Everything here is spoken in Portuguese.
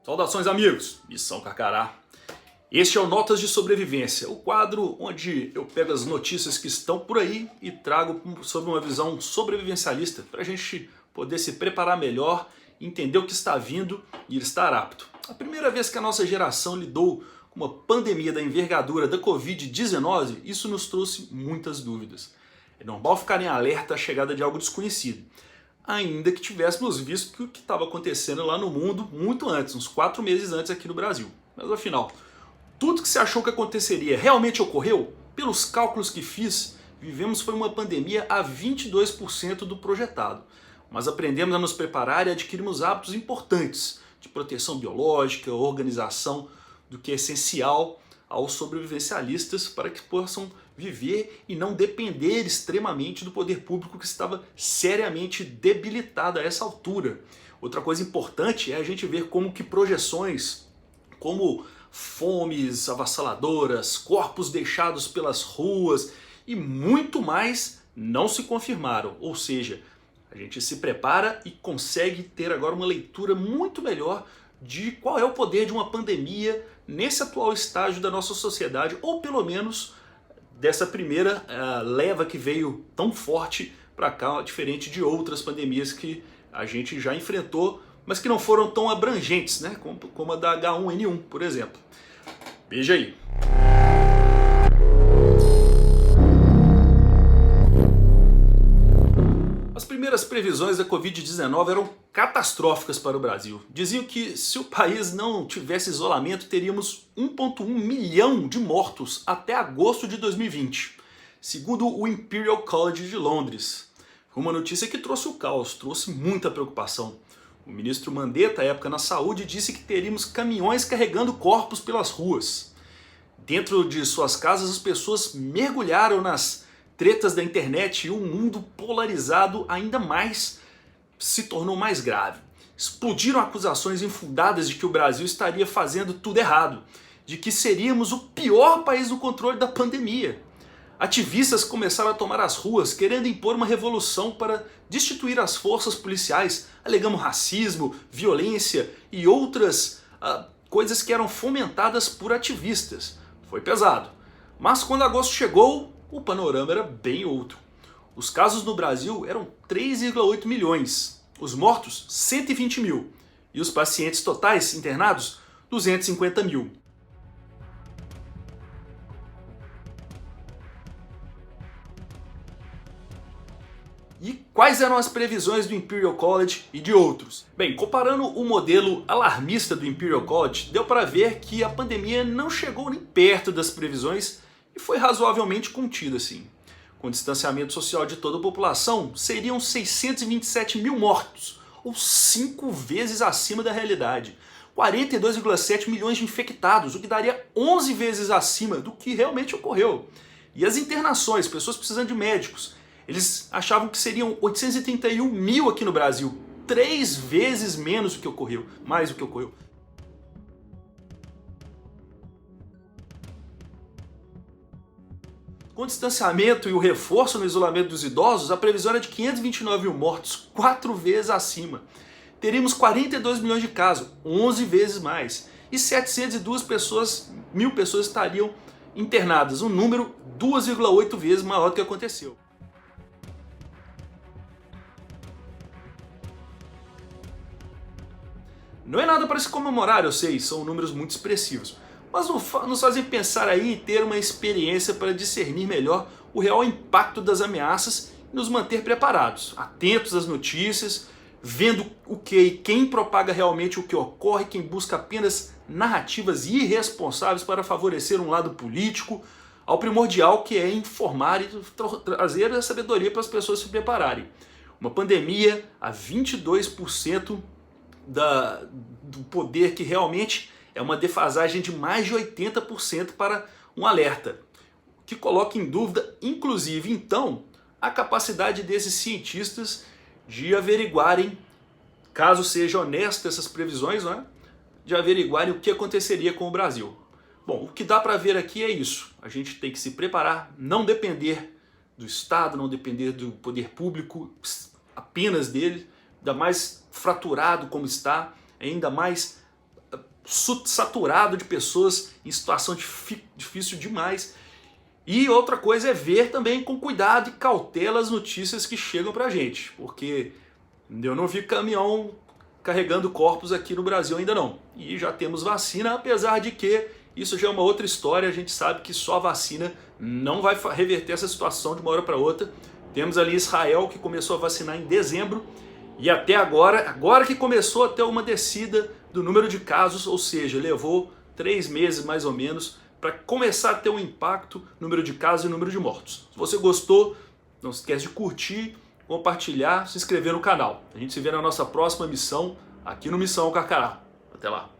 Saudações, amigos! Missão Carcará. Este é o Notas de Sobrevivência, o quadro onde eu pego as notícias que estão por aí e trago sobre uma visão sobrevivencialista para a gente poder se preparar melhor, entender o que está vindo e estar apto. A primeira vez que a nossa geração lidou com uma pandemia da envergadura da Covid-19, isso nos trouxe muitas dúvidas. É normal ficar em alerta à chegada de algo desconhecido, ainda que tivéssemos visto o que estava acontecendo lá no mundo muito antes, uns 4 meses antes aqui no Brasil. Mas afinal, tudo que se achou que aconteceria realmente ocorreu? Pelos cálculos que fiz, vivemos foi uma pandemia a 22% do projetado. Mas aprendemos a nos preparar e adquirimos hábitos importantes de proteção biológica, organização, do que é essencial aos sobrevivencialistas para que possam viver e não depender extremamente do poder público que estava seriamente debilitado a essa altura. Outra coisa importante é a gente ver como que projeções, como fomes avassaladoras, corpos deixados pelas ruas e muito mais não se confirmaram. Ou seja, a gente se prepara e consegue ter agora uma leitura muito melhor de qual é o poder de uma pandemia nesse atual estágio da nossa sociedade, ou pelo menos dessa primeira leva que veio tão forte para cá, diferente de outras pandemias que a gente já enfrentou, mas que não foram tão abrangentes, né? Como a da H1N1, por exemplo. Veja aí. As primeiras previsões da Covid-19 eram catastróficas para o Brasil. Diziam que se o país não tivesse isolamento, teríamos 1,1 milhão de mortos até agosto de 2020, segundo o Imperial College de Londres. Foi uma notícia que trouxe o caos, trouxe muita preocupação. O ministro Mandetta, à época na saúde, disse que teríamos caminhões carregando corpos pelas ruas. Dentro de suas casas, as pessoas mergulharam nas tretas da internet e um mundo polarizado ainda mais se tornou mais grave. Explodiram acusações infundadas de que o Brasil estaria fazendo tudo errado, de que seríamos o pior país no controle da pandemia. Ativistas começaram a tomar as ruas querendo impor uma revolução para destituir as forças policiais, alegando racismo, violência e outras coisas que eram fomentadas por ativistas. Foi pesado. Mas quando agosto chegou, o panorama era bem outro. Os casos no Brasil eram 3,8 milhões, os mortos 120 mil e os pacientes totais internados 250 mil. E quais eram as previsões do Imperial College e de outros? Bem, comparando o modelo alarmista do Imperial College, deu para ver que a pandemia não chegou nem perto das previsões e foi razoavelmente contida assim. Com distanciamento social de toda a população, seriam 627 mil mortos, ou 5 vezes acima da realidade. 42,7 milhões de infectados, o que daria 11 vezes acima do que realmente ocorreu. E as internações, pessoas precisando de médicos, eles achavam que seriam 831 mil aqui no Brasil, 3 vezes menos do que ocorreu, mais do que ocorreu. Com o distanciamento e o reforço no isolamento dos idosos, a previsão era de 529 mil mortos, 4 vezes acima. Teríamos 42 milhões de casos, 11 vezes mais. E 702 mil pessoas estariam internadas, um número 2,8 vezes maior do que aconteceu. Não é nada para se comemorar, eu sei, são números muito expressivos, mas nos fazem pensar aí e ter uma experiência para discernir melhor o real impacto das ameaças e nos manter preparados, atentos às notícias, vendo o que e quem propaga realmente o que ocorre, quem busca apenas narrativas irresponsáveis para favorecer um lado político, ao primordial que é informar e trazer a sabedoria para as pessoas se prepararem. Uma pandemia a 22% do poder, que realmente é uma defasagem de mais de 80% para um alerta, que coloca em dúvida, inclusive, então, a capacidade desses cientistas de averiguarem, caso sejam honestas essas previsões, não é? De averiguarem o que aconteceria com o Brasil. Bom, o que dá para ver aqui é isso. A gente tem que se preparar, não depender do Estado, não depender do poder público, apenas dele, ainda mais fraturado como está, ainda mais saturado de pessoas em situação difícil demais. E outra coisa é ver também com cuidado e cautela as notícias que chegam pra gente, porque eu não vi caminhão carregando corpos aqui no Brasil ainda não. E já temos vacina, apesar de que isso já é uma outra história, a gente sabe que só a vacina não vai reverter essa situação de uma hora para outra. Temos ali Israel, que começou a vacinar em dezembro, e até agora que começou a ter uma descida do número de casos, ou seja, levou 3 meses mais ou menos para começar a ter um impacto no número de casos e no número de mortos. Se você gostou, não se esquece de curtir, compartilhar, se inscrever no canal. A gente se vê na nossa próxima missão aqui no Missão Carcará. Até lá!